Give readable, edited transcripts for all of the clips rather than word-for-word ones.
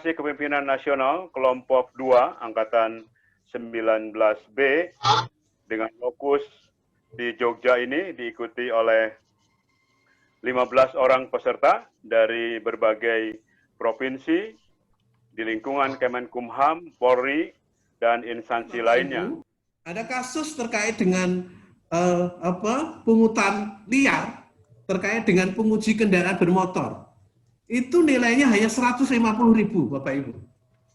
Koordinasi Kepemimpinan Nasional Kelompok 2 Angkatan 19B dengan fokus di Jogja ini diikuti oleh 15 orang peserta dari berbagai provinsi di lingkungan Kemenkumham, Polri, dan instansi lainnya. Ada kasus terkait dengan pungutan liar terkait dengan penguji kendaraan bermotor. Itu nilainya hanya 150.000, Bapak Ibu.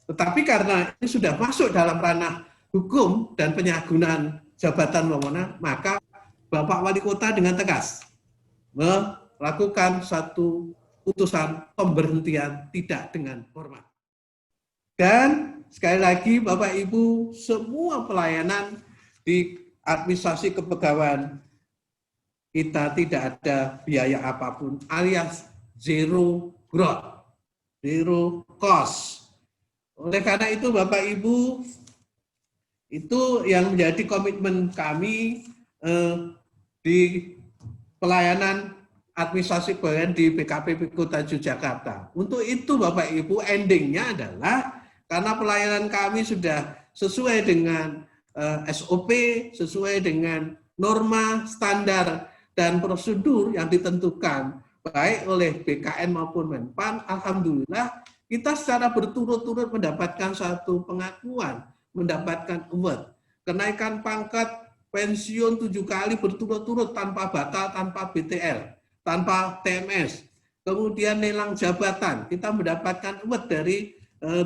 Tetapi karena ini sudah masuk dalam ranah hukum dan penyalahgunaan jabatan wewenang, maka Bapak Wali Kota dengan tegas melakukan satu putusan pemberhentian tidak dengan hormat. Dan sekali lagi Bapak Ibu, semua pelayanan di administrasi kepegawaian kita tidak ada biaya apapun, alias zero growth, zero cost. Oleh karena itu Bapak Ibu, itu yang menjadi komitmen kami di pelayanan administrasi kepegawaian di BKPP Kota Yogyakarta. Untuk itu Bapak Ibu, endingnya adalah karena pelayanan kami sudah sesuai dengan SOP, sesuai dengan norma, standar, dan prosedur yang ditentukan baik oleh BKN maupun Menpan. Alhamdulillah kita secara berturut-turut mendapatkan satu pengakuan, mendapatkan award, kenaikan pangkat pensiun 7 kali berturut-turut tanpa batal, tanpa BTL, tanpa TMS. Kemudian lelang jabatan, kita mendapatkan award dari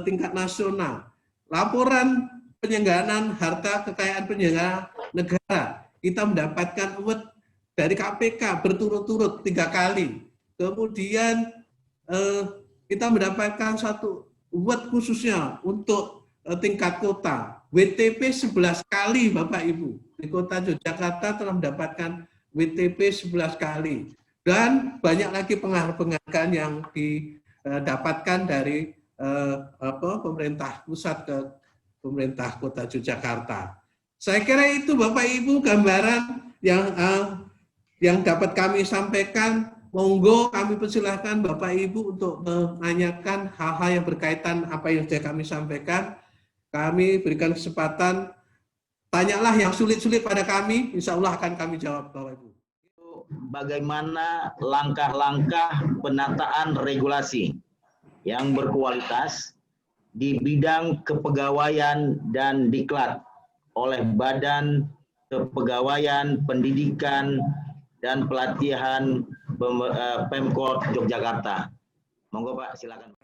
tingkat nasional. Laporan penyelenggaraan harta kekayaan penyelenggara negara, kita mendapatkan award dari KPK berturut-turut 3 kali. Kemudian kita mendapatkan satu award khususnya untuk tingkat kota. WTP 11 kali Bapak Ibu. Di Kota Yogyakarta telah mendapatkan WTP 11 kali. Dan banyak lagi penghargaan yang didapatkan dari pemerintah pusat ke pemerintah Kota Yogyakarta. Saya kira itu Bapak Ibu gambaran yang dapat kami sampaikan. Monggo kami persilahkan Bapak Ibu untuk menanyakan hal-hal yang berkaitan apa yang sudah kami sampaikan. Kami berikan kesempatan, tanyalah yang sulit-sulit pada kami, insya Allah akan kami jawab Bapak Ibu. Bagaimana langkah-langkah penataan regulasi yang berkualitas di bidang kepegawaian dan diklat oleh Badan Kepegawaian, Pendidikan, dan Pelatihan Pemkot Yogyakarta. Monggo Pak, silakan.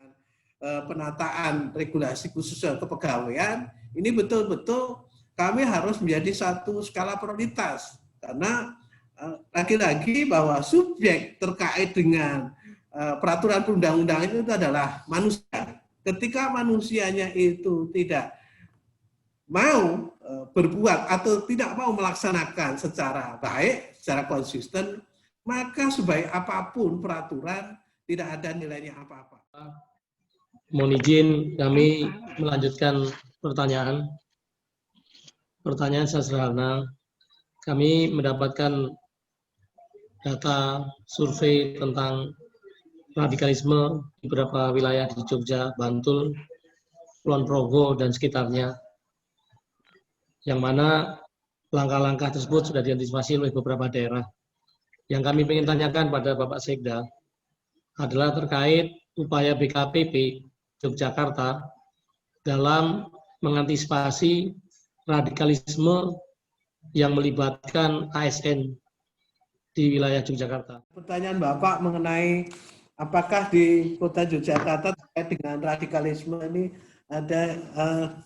Penataan regulasi khususnya kepegawaian, ini betul-betul kami harus menjadi satu skala prioritas. Karena lagi-lagi bahwa subjek terkait dengan peraturan perundang-undangan itu adalah manusia. Ketika manusianya itu tidak mau berbuat atau tidak mau melaksanakan secara baik, secara konsisten, maka sebaik apapun peraturan tidak ada nilainya apa-apa. Mohon izin kami melanjutkan pertanyaan. Pertanyaan sederhana. Kami mendapatkan data survei tentang radikalisme di beberapa wilayah di Jogja, Bantul, Kulon Progo, dan sekitarnya. Yang mana langkah-langkah tersebut sudah diantisipasi oleh beberapa daerah. Yang kami ingin tanyakan pada Bapak Sekda adalah terkait upaya BKPP Yogyakarta dalam mengantisipasi radikalisme yang melibatkan ASN di wilayah Yogyakarta. Pertanyaan Bapak mengenai apakah di Kota Yogyakarta terkait dengan radikalisme ini ada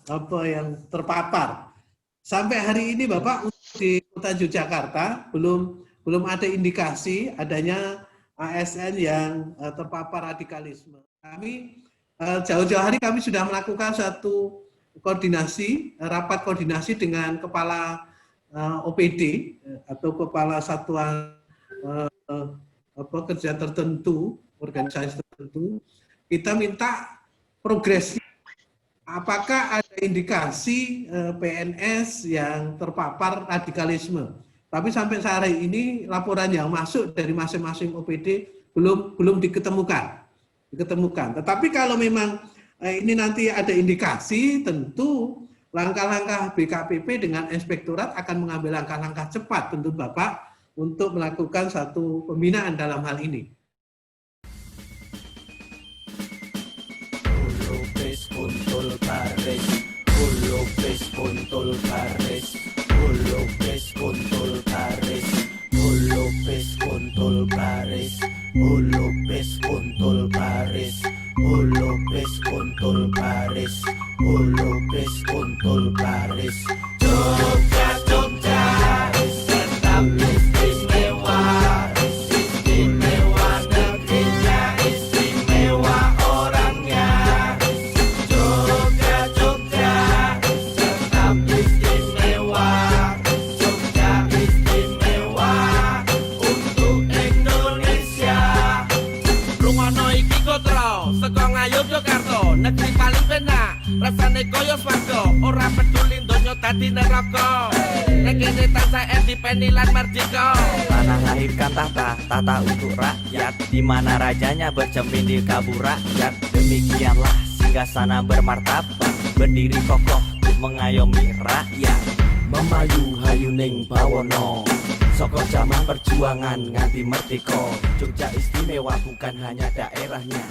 apa yang terpapar. Sampai hari ini Bapak di Kota Yogyakarta belum ada indikasi adanya ASN yang terpapar radikalisme. Kami jauh-jauh hari kami sudah melakukan satu koordinasi, rapat koordinasi dengan kepala OPD atau kepala satuan kerja tertentu, organisasi tertentu. Kita minta progresnya. Apakah ada indikasi PNS yang terpapar radikalisme? Tapi sampai hari ini laporan yang masuk dari masing-masing OPD belum diketemukan. Tetapi kalau memang ini nanti ada indikasi, tentu langkah-langkah BKPP dengan Inspektorat akan mengambil langkah-langkah cepat, tentu Bapak, untuk melakukan satu pembinaan dalam hal ini. Negeri paling penak, rasane koyo swarga, ora peduli donya dadi neraka. Nek kene tansah independen lan merdeka. Tanah lahirkan tata untuk rakyat, di mana rajanya bercermin di kabur rakyat. Demikianlah singgasana bermartabat, berdiri kokoh mengayomi rakyat. Memayu hayuning bawono, soko zaman perjuangan nganti merdeka. Jogja istimewa bukan hanya daerahnya,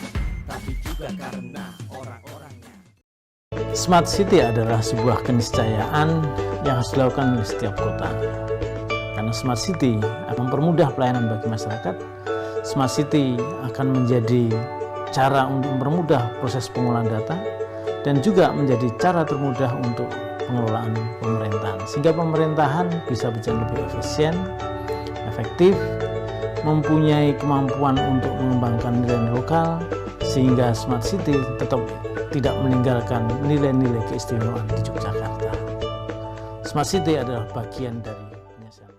tapi juga karena orang-orangnya. Smart City adalah sebuah keniscayaan yang harus dilakukan oleh setiap kota. Karena Smart City akan mempermudah pelayanan bagi masyarakat. Smart City akan menjadi cara untuk mempermudah proses pengolahan data dan juga menjadi cara termudah untuk pengelolaan pemerintahan. Sehingga pemerintahan bisa berjalan lebih efisien, efektif, mempunyai kemampuan untuk mengembangkan nilai lokal, sehingga Smart City tetap tidak meninggalkan nilai-nilai keistimewaan di Yogyakarta. Smart City adalah bagian dari penyelesaian masalah.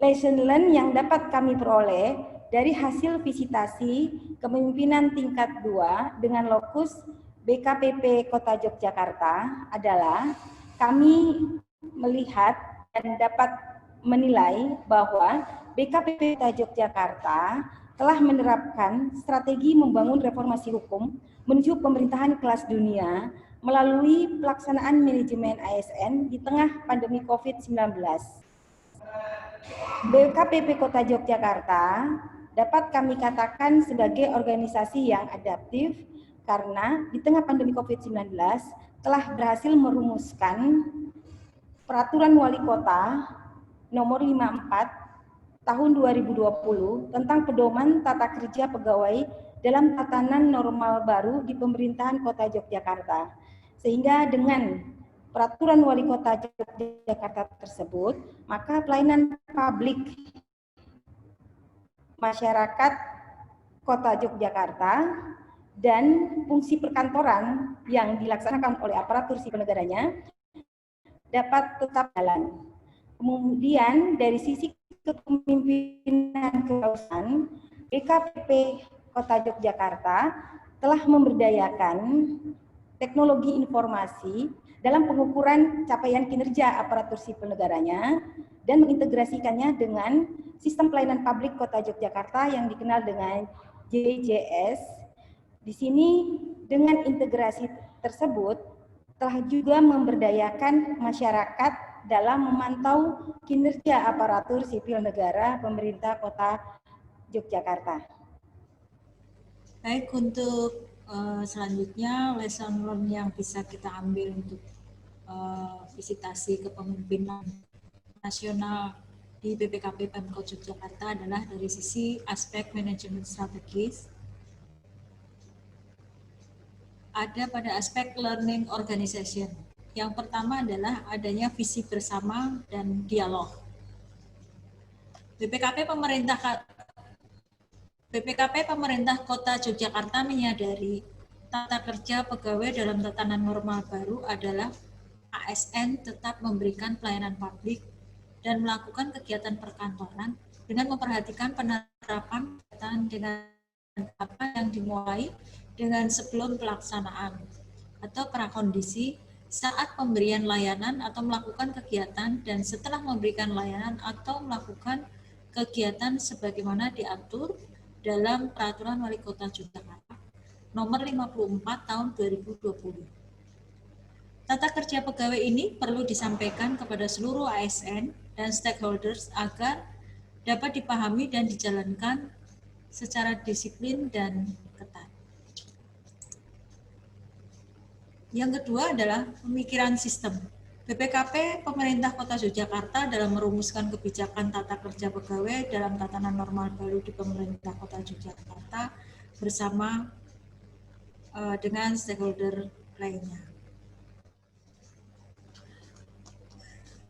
Lesson learn yang dapat kami peroleh dari hasil visitasi kepemimpinan tingkat 2 dengan lokus BKPP Kota Yogyakarta adalah kami melihat dan dapat menilai bahwa BKPP Kota Yogyakarta telah menerapkan strategi membangun reformasi hukum menuju pemerintahan kelas dunia melalui pelaksanaan manajemen ASN di tengah pandemi COVID-19. BKPP Kota Yogyakarta dapat kami katakan sebagai organisasi yang adaptif karena di tengah pandemi COVID-19 telah berhasil merumuskan Peraturan Wali Kota Nomor 54 Tahun 2020 tentang pedoman tata kerja pegawai dalam tatanan normal baru di pemerintahan Kota Yogyakarta. Sehingga dengan Peraturan Wali Kota Yogyakarta tersebut, maka pelayanan publik masyarakat Kota Yogyakarta dan fungsi perkantoran yang dilaksanakan oleh aparatur sipil negaranya dapat tetap jalan. Kemudian dari sisi kepemimpinan kewirausahaan, BKPP Kota Yogyakarta telah memberdayakan teknologi informasi dalam pengukuran capaian kinerja aparatur sipil negaranya dan mengintegrasikannya dengan sistem pelayanan publik Kota Yogyakarta yang dikenal dengan JJS. Di sini dengan integrasi tersebut telah juga memberdayakan masyarakat dalam memantau kinerja aparatur sipil negara pemerintah Kota Yogyakarta. Baik, untuk selanjutnya lesson learn yang bisa kita ambil untuk visitasi kepemimpinan nasional di BPKP Pemkot Yogyakarta adalah dari sisi aspek manajemen strategis. Ada pada aspek learning organization. Yang pertama adalah adanya visi bersama dan dialog. BPKP Pemerintah Kota Yogyakarta menyadari tata kerja pegawai dalam tatanan normal baru adalah ASN tetap memberikan pelayanan publik dan melakukan kegiatan perkantoran dengan memperhatikan penerapan dengan apa yang dimulai dengan sebelum pelaksanaan atau prakondisi saat pemberian layanan atau melakukan kegiatan dan setelah memberikan layanan atau melakukan kegiatan sebagaimana diatur dalam Peraturan Wali Kota Yogyakarta nomor 54 tahun 2020. Tata kerja pegawai ini perlu disampaikan kepada seluruh ASN dan stakeholders agar dapat dipahami dan dijalankan secara disiplin dan ketat. Yang kedua adalah pemikiran sistem. BPKP Pemerintah Kota Yogyakarta dalam merumuskan kebijakan tata kerja pegawai dalam tatanan normal baru di Pemerintah Kota Yogyakarta bersama dengan stakeholder lainnya.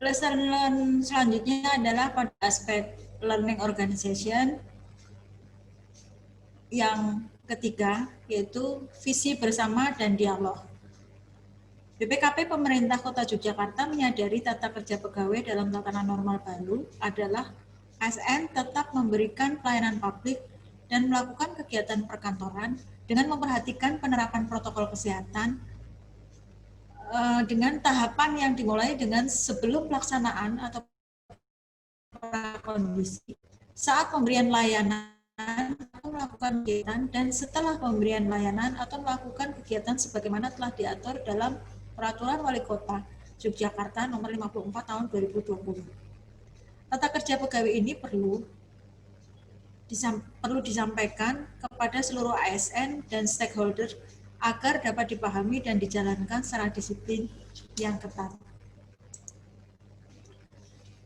Lesson selanjutnya adalah pada aspek learning organization. Yang ketiga yaitu visi bersama dan dialog. BPKP Pemerintah Kota Yogyakarta menyadari tata kerja pegawai dalam tatanan normal baru adalah ASN tetap memberikan pelayanan publik dan melakukan kegiatan perkantoran dengan memperhatikan penerapan protokol kesehatan dengan tahapan yang dimulai dengan sebelum pelaksanaan atau kondisi, saat pemberian layanan atau melakukan kegiatan, dan setelah pemberian layanan atau melakukan kegiatan sebagaimana telah diatur dalam Peraturan Wali Kota Yogyakarta nomor 54 tahun 2020. Tata kerja pegawai ini perlu disampaikan kepada seluruh ASN dan stakeholder agar dapat dipahami dan dijalankan secara disiplin yang ketat.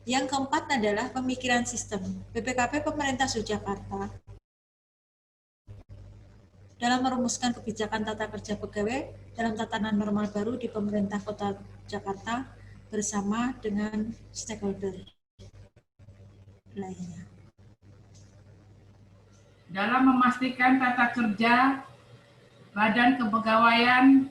Yang keempat adalah pemikiran sistem. BPKP Pemerintah Yogyakarta dalam merumuskan kebijakan tata kerja pegawai dalam tatanan normal baru di Pemerintah Kota Jakarta bersama dengan stakeholder lainnya. Dalam memastikan tata kerja Badan Kepegawaian,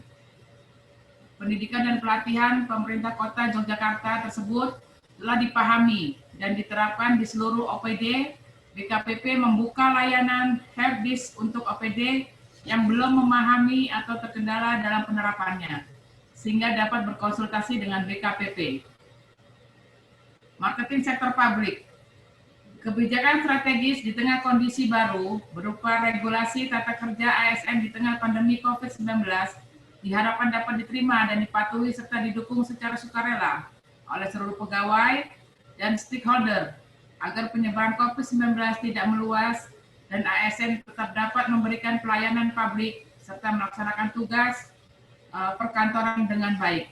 Pendidikan dan Pelatihan Pemerintah Kota Yogyakarta tersebut telah dipahami dan diterapkan di seluruh OPD, BKPP membuka layanan helpdesk untuk OPD yang belum memahami atau terkendala dalam penerapannya, sehingga dapat berkonsultasi dengan BKPP. Marketing sektor publik. Kebijakan strategis di tengah kondisi baru berupa regulasi tata kerja ASN di tengah pandemi COVID-19 diharapkan dapat diterima dan dipatuhi serta didukung secara sukarela oleh seluruh pegawai dan stakeholder agar penyebaran COVID-19 tidak meluas dan ASN tetap dapat memberikan pelayanan publik serta melaksanakan tugas perkantoran dengan baik.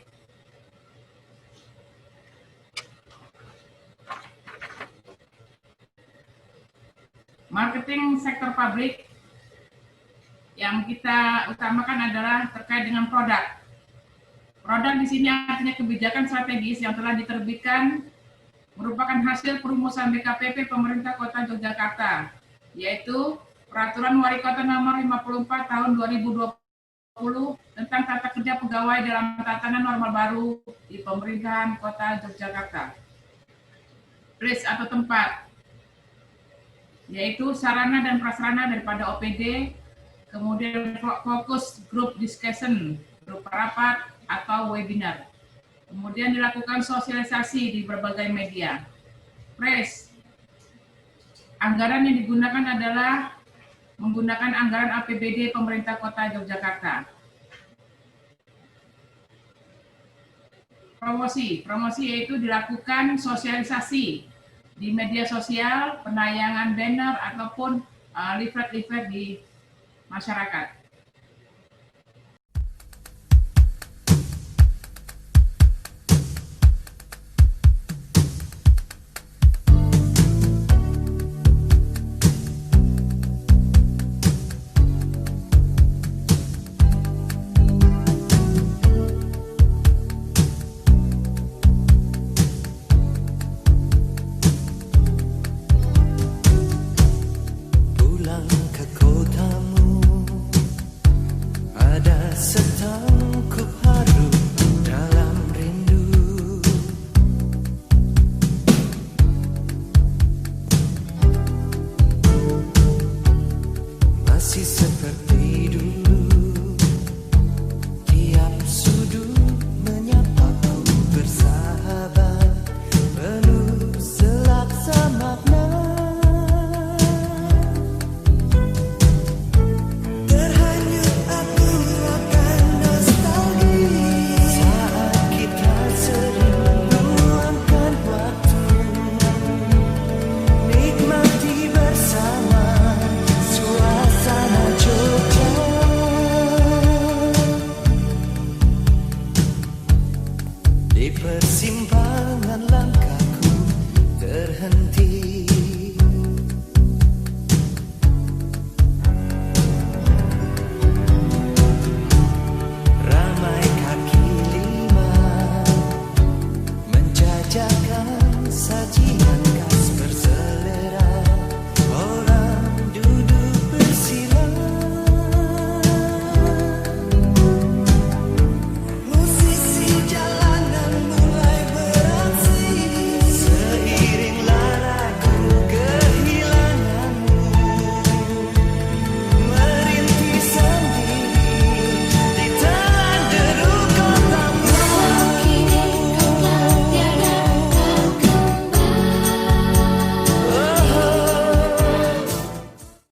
Marketing sektor publik yang kita utamakan adalah terkait dengan produk. Produk di sini artinya kebijakan strategis yang telah diterbitkan merupakan hasil perumusan BKPP Pemerintah Kota Yogyakarta, yaitu Peraturan Wali Kota Nomor 54 Tahun 2020 tentang tata kerja pegawai dalam tatanan normal baru di Pemerintahan Kota Yogyakarta. Place atau tempat, yaitu sarana dan prasarana daripada OPD, kemudian fokus group discussion berupa rapat atau webinar. Kemudian dilakukan sosialisasi di berbagai media. Press, anggaran yang digunakan adalah menggunakan anggaran APBD Pemerintah Kota Yogyakarta. Promosi yaitu dilakukan sosialisasi di media sosial, penayangan banner ataupun leaflet-leaflet di masyarakat. Di persimpangan langkahku terhenti